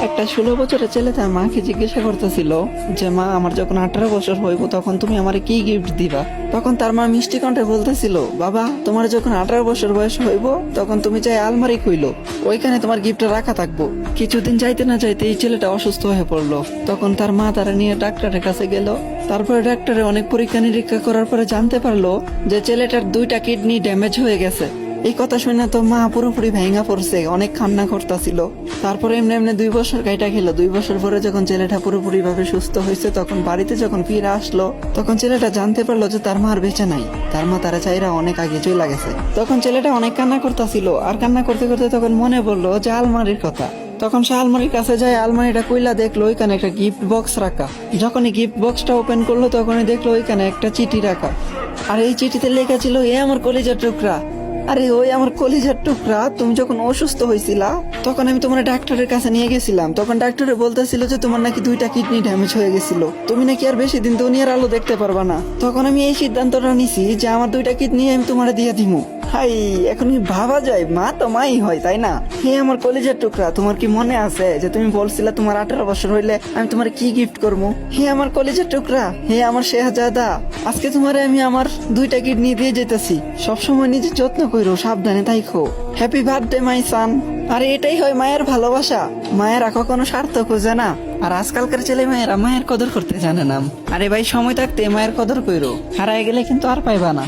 একটা 16 বছরের ছেলে তার মাকে জিজ্ঞাসা করতেছিল যে মা, আমার যখন 18 বছর হইব তখন তুমি আমারে কি গিফট দিবা। তখন তার মা মিষ্টি কণ্ঠে বলতেছিল, বাবা তোমার যখন 18 বছর বয়স হইব তখন তুমি চাই আলমারি খুইলো, ওইখানে তোমার গিফটটা রাখা থাকবো। কিছুদিন যাইতে না যাইতে এই ছেলেটা অসুস্থ হয়ে পড়লো। তখন তার মা তারা নিয়ে ডাক্তারের কাছে গেল। তারপরে ডাক্তারে অনেক পরীক্ষা নিরীক্ষা করার পরে জানতে পারলো যে ছেলেটার 2টা কিডনি ড্যামেজ হয়ে গেছে। এই কথা শুনে তো মা পুরোপুরি ভেঙা পড়ছে, অনেক কান্না করতেছিল। তারপরে এমনি এমনি 2 বছর কাইটা খেলো। 2 বছর পরে যখন ছেলেটা পুরোপুরি ভাবে সুস্থ হয়েছে, তখন বাড়িতে যখন ফিরে আসলো, তখন ছেলেটা জানতে পারলো যে তার মা আর বেঁচে নাই। তার মা তারা চাইরা অনেক আগে চলে গেছে। তখন ছেলেটা অনেক কান্না করতেছিল, আর কান্না করতে করতে তখন মনে পড়লো যে আলমারির কথা। তখন সে আলমারির কাছে যায়, আলমারিটা কইলা দেখলো ওইখানে একটা গিফট বক্স রাখা। যখনই গিফট বক্সটা ওপেন করলো তখনই দেখলো ওইখানে একটা চিঠি রাখা। আর এই চিঠিতে লেখা ছিল, এ আমার কলিজার টুকরা। আরে ওই আমার কলিজার টুকরা, তুমি যখন অসুস্থ হয়েছিলা তখন আমি তোমার ডাক্তারের কাছে নিয়ে গেছিলাম। তখন ডাক্তারে বলতেছিল যে তোমার নাকি 2টা কিডনি ড্যামেজ হয়ে গেছিল, তুমি নাকি আর বেশি দিন দুনিয়ার আলো দেখতে পারবা না। তখন আমি এই সিদ্ধান্তটা নিছি যে আমার 2টা কিডনি আমি তোমার দিয়ে দিমু। হাই, এখন ভাবা যায় মা তো মাই হয়, তাই না? হে আমার কলিজার টুকরা, তোমার কি মনে আছে যে তুমি বলছিলা তোমার 18 বছর হইলে আমি তোমার কি গিফট করবো? হে আমার কলিজার টুকরা, হে আমার শেহজাদা, আজকে তোমারে আমি আমার 2টা কিডনি দিয়ে যেতেছি। সবসময় নিজের যত্ন কইরো, সাবধানে থাইকো। হ্যাপি বার্থডে মাই সান। আরে এটাই হয় মায়ের ভালোবাসা। মায়েরা কখনো স্বার্থ খোঁজে না। আর আজকালকার ছেলে মেয়েরা মায়ের কদর করতে জানে না। আরে ভাই, সময় থাকতে মায়ের কদর কইরো, হারায় গেলে কিন্তু আর পাইবা না।